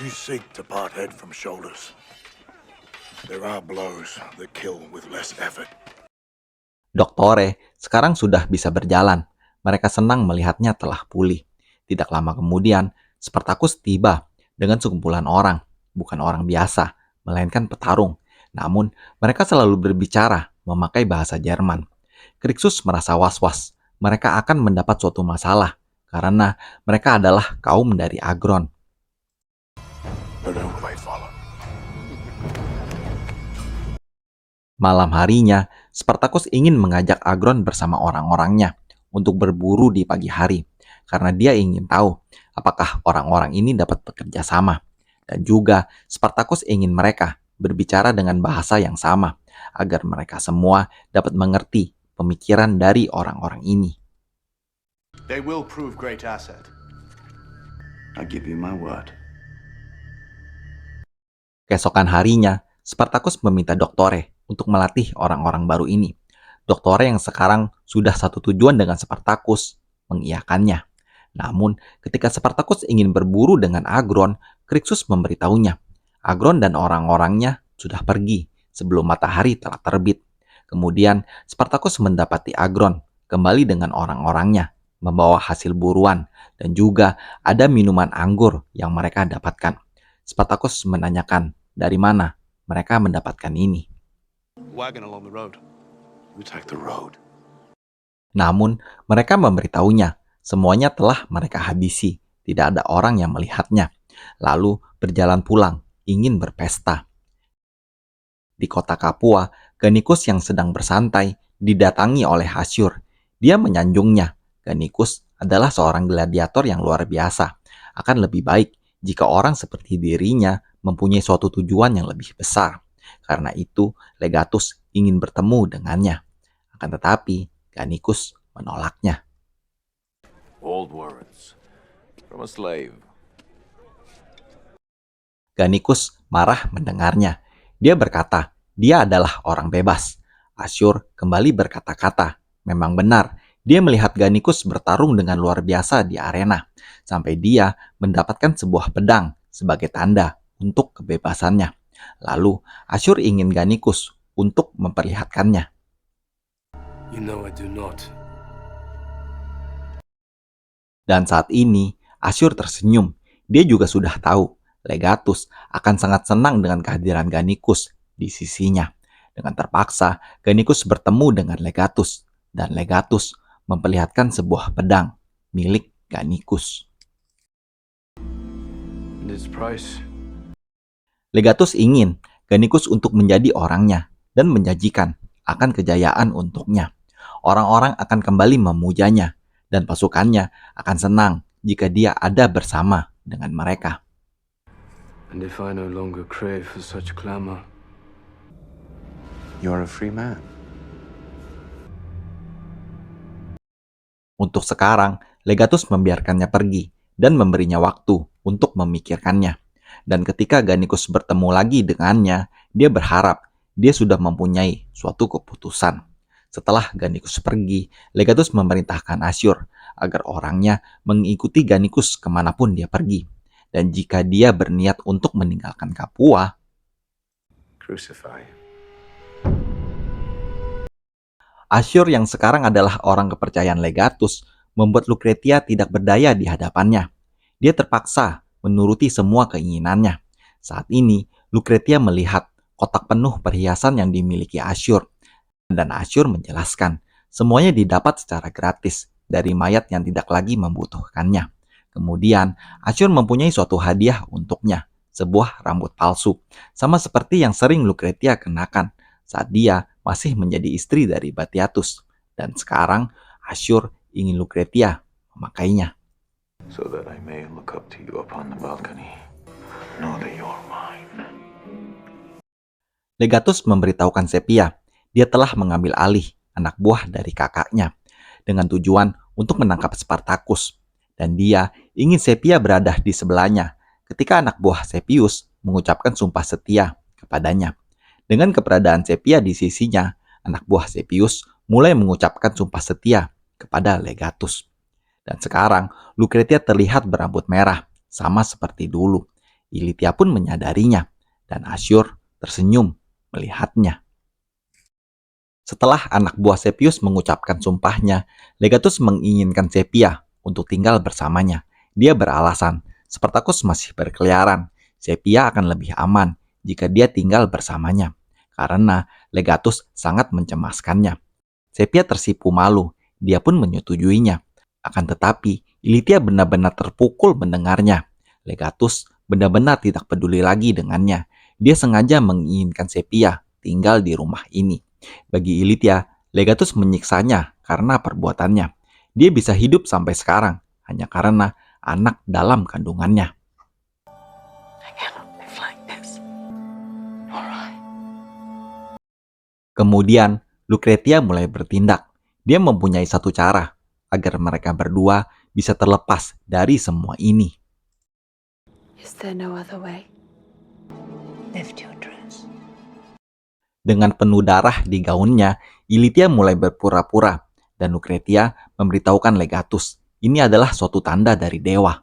you seek to part head from shoulders, there are blows that kill with less effort. Doktore sekarang sudah bisa berjalan. Mereka senang melihatnya telah pulih. Tidak lama kemudian, Spartacus tiba dengan sekumpulan orang. Bukan orang biasa, melainkan petarung. Namun, mereka selalu berbicara memakai bahasa Jerman. Krixus merasa was-was. Mereka akan mendapat suatu masalah karena mereka adalah kaum dari Agron. But who will they follow? Malam harinya, Spartacus ingin mengajak Agron bersama orang-orangnya untuk berburu di pagi hari, karena dia ingin tahu apakah orang-orang ini dapat bekerja sama. Dan juga, Spartacus ingin mereka berbicara dengan bahasa yang sama, agar mereka semua dapat mengerti pemikiran dari orang-orang ini. They will prove great asset. I give you my word. Keesokan harinya, Spartacus meminta Doktore untuk melatih orang-orang baru ini. Doktore yang sekarang sudah satu tujuan dengan Spartacus mengiyakannya. Namun, ketika Spartacus ingin berburu dengan Agron, Krixus memberitahunya. Agron dan orang-orangnya sudah pergi sebelum matahari telah terbit. Kemudian, Spartacus mendapati Agron kembali dengan orang-orangnya, membawa hasil buruan, dan juga ada minuman anggur yang mereka dapatkan. Spartacus menanyakan dari mana mereka mendapatkan ini. Wagon along the road. We take the road. Namun, mereka memberitahunya semuanya telah mereka habisi. Tidak ada orang yang melihatnya. Lalu berjalan pulang, ingin berpesta. Di kota Kapua, Gannicus yang sedang bersantai didatangi oleh Asyur. Dia menyanjungnya. Gannicus adalah seorang gladiator yang luar biasa. Akan lebih baik jika orang seperti dirinya mempunyai suatu tujuan yang lebih besar. Karena itu, Legatus ingin bertemu dengannya. Akan tetapi, Gannicus menolaknya. Old words from a slave. Gannicus marah mendengarnya. Dia berkata, dia adalah orang bebas. Asyur kembali berkata-kata. Memang benar, dia melihat Gannicus bertarung dengan luar biasa di arena. Sampai dia mendapatkan sebuah pedang sebagai tanda untuk kebebasannya. Lalu, Asyur ingin Gannicus untuk memperlihatkannya. You know I do not. Dan saat ini, Asyur tersenyum. Dia juga sudah tahu Legatus akan sangat senang dengan kehadiran Gannicus di sisinya. Dengan terpaksa, Gannicus bertemu dengan Legatus. Dan Legatus memperlihatkan sebuah pedang milik Gannicus. This price. Legatus ingin Gannicus untuk menjadi orangnya dan menjanjikan akan kejayaan untuknya. Orang-orang akan kembali memujanya dan pasukannya akan senang jika dia ada bersama dengan mereka. And if I no longer crave for such clamor, You're a free man. Untuk sekarang, Legatus membiarkannya pergi dan memberinya waktu untuk memikirkannya. Dan ketika Gannicus bertemu lagi dengannya, dia berharap dia sudah mempunyai suatu keputusan. Setelah Gannicus pergi, Legatus memerintahkan Asyur agar orangnya mengikuti Gannicus kemanapun dia pergi. Dan jika dia berniat untuk meninggalkan Kapua, crucify. Asyur yang sekarang adalah orang kepercayaan Legatus membuat Lucretia tidak berdaya di hadapannya. Dia terpaksa menuruti semua keinginannya. Saat ini, Lucretia melihat kotak penuh perhiasan yang dimiliki Asyur. Dan Asyur menjelaskan, semuanya didapat secara gratis dari mayat yang tidak lagi membutuhkannya. Kemudian, Asyur mempunyai suatu hadiah untuknya, sebuah rambut palsu, sama seperti yang sering Lucretia kenakan saat dia masih menjadi istri dari Batiatus. Dan sekarang, Asyur ingin Lucretia memakainya. So that I may look up to you upon the balcony. Know that you're mine. Legatus memberitahukan Sepia, dia telah mengambil alih anak buah dari kakaknya dengan tujuan untuk menangkap Spartacus. Dan dia ingin Sepia berada di sebelahnya ketika anak buah Sepius mengucapkan sumpah setia kepadanya. Dengan keberadaan Sepia di sisinya, anak buah Sepius mulai mengucapkan sumpah setia kepada Legatus. Dan sekarang, Lucretia terlihat berambut merah, sama seperti dulu. Ilitia pun menyadarinya, dan Asyur tersenyum melihatnya. Setelah anak buah Sepius mengucapkan sumpahnya, Legatus menginginkan Sepia untuk tinggal bersamanya. Dia beralasan, Spartacus masih berkeliaran. Sepia akan lebih aman jika dia tinggal bersamanya, karena Legatus sangat mencemaskannya. Sepia tersipu malu, dia pun menyetujuinya. Akan tetapi, Ilitia benar-benar terpukul mendengarnya. Legatus benar-benar tidak peduli lagi dengannya. Dia sengaja menginginkan Sepia tinggal di rumah ini. Bagi Ilitia, Legatus menyiksanya karena perbuatannya. Dia bisa hidup sampai sekarang hanya karena anak dalam kandungannya. Kemudian, Lucretia mulai bertindak. Dia mempunyai satu cara agar mereka berdua bisa terlepas dari semua ini. Is there no other way? Lift your dress. Dengan penuh darah di gaunnya, Ilitia mulai berpura-pura, dan Lucretia memberitahukan Legatus. Ini adalah suatu tanda dari dewa.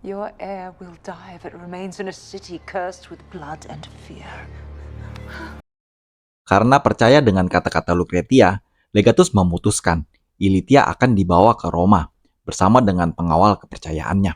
Your heir will die if it remains in a city cursed with blood and fear. Karena percaya dengan kata-kata Lucretia, Legatus memutuskan Ilitia akan dibawa ke Roma bersama dengan pengawal kepercayaannya.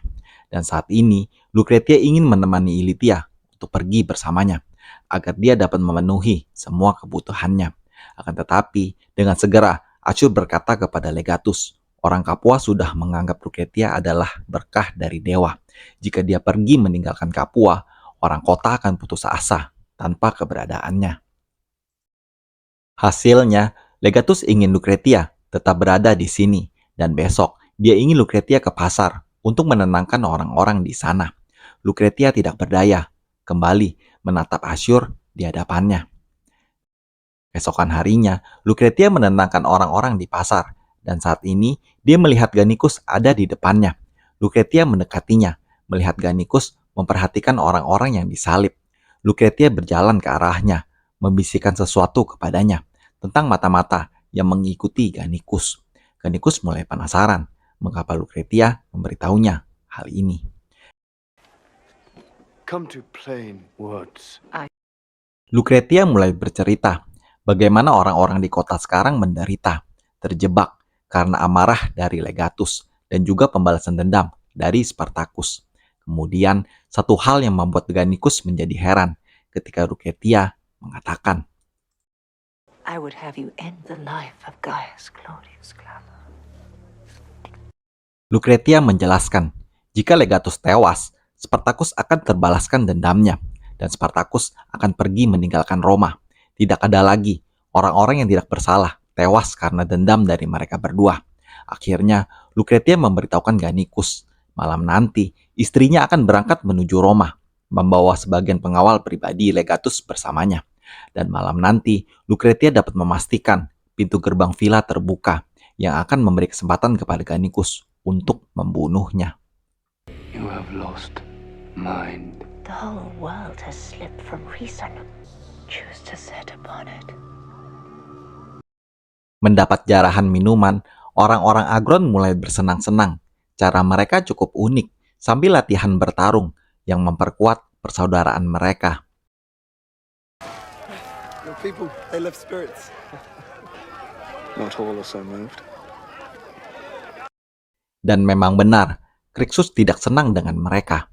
Dan saat ini, Lucretia ingin menemani Ilitia untuk pergi bersamanya, agar dia dapat memenuhi semua kebutuhannya. Akan tetapi, dengan segera, Asyur berkata kepada Legatus, orang Capua sudah menganggap Lucretia adalah berkah dari dewa. Jika dia pergi meninggalkan Capua, orang kota akan putus asa tanpa keberadaannya. Hasilnya, Legatus ingin Lucretia tetap berada di sini, dan besok dia ingin Lucretia ke pasar untuk menenangkan orang-orang di sana. Lucretia tidak berdaya, kembali menatap Asyur di hadapannya. Keesokan harinya, Lucretia menenangkan orang-orang di pasar, dan saat ini dia melihat Gannicus ada di depannya. Lucretia mendekatinya, melihat Gannicus memperhatikan orang-orang yang disalib. Lucretia berjalan ke arahnya, membisikkan sesuatu kepadanya tentang mata-mata yang mengikuti Gannicus. Gannicus mulai penasaran mengapa Lucretia memberitahunya hal ini. Come to plain words. Lucretia mulai bercerita bagaimana orang-orang di kota sekarang menderita, terjebak karena amarah dari Legatus dan juga pembalasan dendam dari Spartacus. Kemudian, satu hal yang membuat Gannicus menjadi heran ketika Lucretia mengatakan, I would have you end the life of Gaius Claudius Clava. Lucretia menjelaskan, jika Legatus tewas, Spartacus akan terbalaskan dendamnya, dan Spartacus akan pergi meninggalkan Roma. Tidak ada lagi orang-orang yang tidak bersalah tewas karena dendam dari mereka berdua. Akhirnya, Lucretia memberitahukan Gannicus, malam nanti istrinya akan berangkat menuju Roma, membawa sebagian pengawal pribadi Legatus bersamanya. Dan malam nanti, Lucretia dapat memastikan pintu gerbang villa terbuka yang akan memberi kesempatan kepada Gannicus untuk membunuhnya. You have lost mind. The whole world has slipped from reason. Choose to set upon it. Mendapat jarahan minuman, orang-orang Agron mulai bersenang-senang. Cara mereka cukup unik, sambil latihan bertarung yang memperkuat persaudaraan mereka. People, they love spirits. Not all are so moved. Dan memang benar, Crixus tidak senang dengan mereka.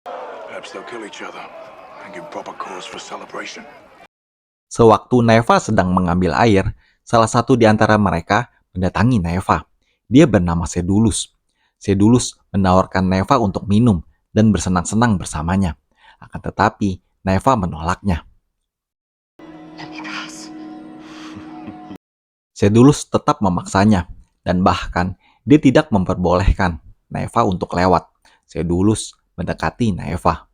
Perhaps they'll kill each other and give proper cause for celebration. Sewaktu Naeva sedang mengambil air, salah satu di antara mereka mendatangi Naeva. Dia bernama Sedulus. Sedulus menawarkan Naeva untuk minum dan bersenang-senang bersamanya. Akan tetapi, Naeva menolaknya. Sedulus tetap memaksanya, dan bahkan dia tidak memperbolehkan Naeva untuk lewat. Sedulus mendekati Naeva.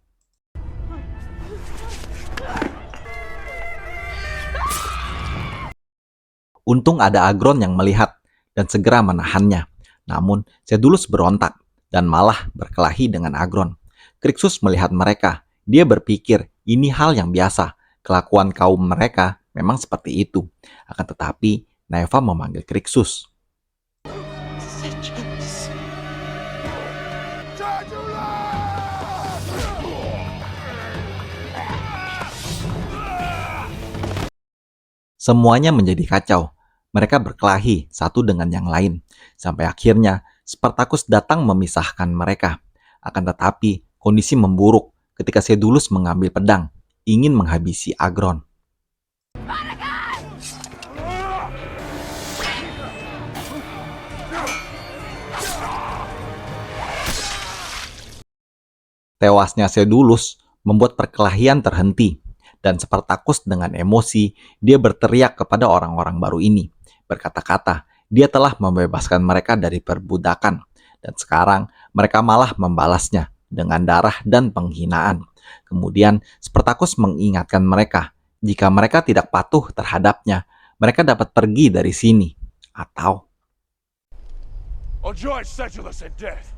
Untung ada Agron yang melihat dan segera menahannya. Namun, Sedulus berontak dan malah berkelahi dengan Agron. Crixus melihat mereka. Dia berpikir ini hal yang biasa. Kelakuan kaum mereka memang seperti itu. Akan tetapi, Naeva memanggil Crixus. Semuanya menjadi kacau. Mereka berkelahi satu dengan yang lain. Sampai akhirnya Spartacus datang memisahkan mereka. Akan tetapi kondisi memburuk ketika Sedulus mengambil pedang, ingin menghabisi Agron. Tewasnya Sedulus membuat perkelahian terhenti, dan Spartacus dengan emosi, dia berteriak kepada orang-orang baru ini, berkata-kata, dia telah membebaskan mereka dari perbudakan, dan sekarang mereka malah membalasnya dengan darah dan penghinaan. Kemudian Spartacus mengingatkan mereka, jika mereka tidak patuh terhadapnya, mereka dapat pergi dari sini, atau Enjoy Sedulus and death.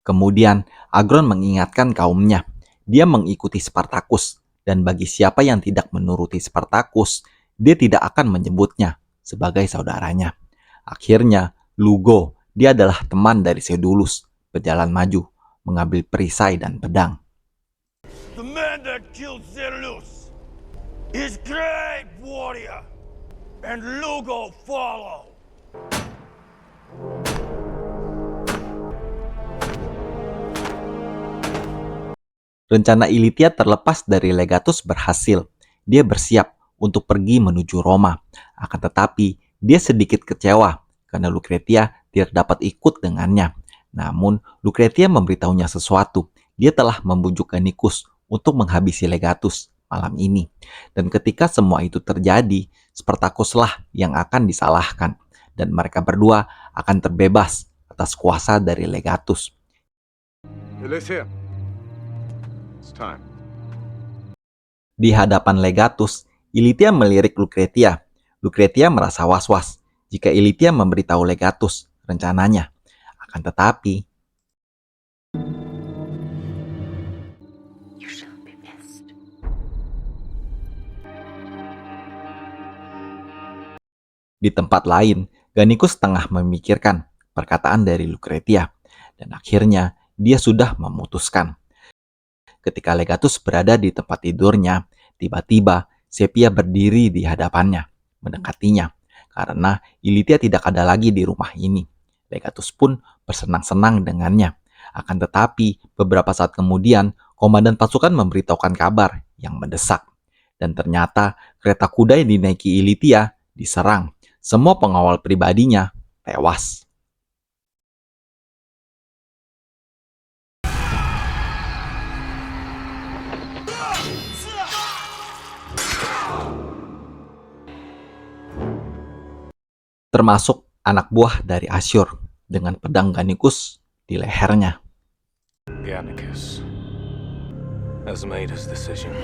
kemudian Agron mengingatkan kaumnya. Dia mengikuti Spartacus, dan bagi siapa yang tidak menuruti Spartacus, dia tidak akan menyebutnya sebagai saudaranya. Akhirnya, Lugo, dia adalah teman dari Sedulus, berjalan maju, mengambil perisai dan pedang. The man that killed Sedulus is great warrior, and Lugo follow. Rencana Ilitia terlepas dari Legatus berhasil. Dia bersiap untuk pergi menuju Roma. Akan tetapi, dia sedikit kecewa karena Lucretia tidak dapat ikut dengannya. Namun, Lucretia memberitahunya sesuatu. Dia telah membujuk Gannicus untuk menghabisi Legatus malam ini. Dan ketika semua itu terjadi, Spartacuslah yang akan disalahkan. Dan mereka berdua akan terbebas atas kuasa dari Legatus. Ilitia. It's time. Di hadapan Legatus, Ilitia melirik Lucretia. Lucretia merasa was-was jika Ilitia memberitahu Legatus rencananya. Akan tetapi, You shall be missed. di tempat lain, Gannicus tengah memikirkan perkataan dari Lucretia. Dan akhirnya, dia sudah memutuskan. Ketika Legatus berada di tempat tidurnya, tiba-tiba Sepia berdiri di hadapannya, mendekatinya, karena Ilitia tidak ada lagi di rumah ini. Legatus pun bersenang-senang dengannya. Akan tetapi, beberapa saat kemudian, komandan pasukan memberitahukan kabar yang mendesak. Dan ternyata, kereta kuda yang dinaiki Ilitia diserang. Semua pengawal pribadinya tewas. Termasuk anak buah dari Asyur dengan pedang Gannicus di lehernya. Gannicus has made his decision.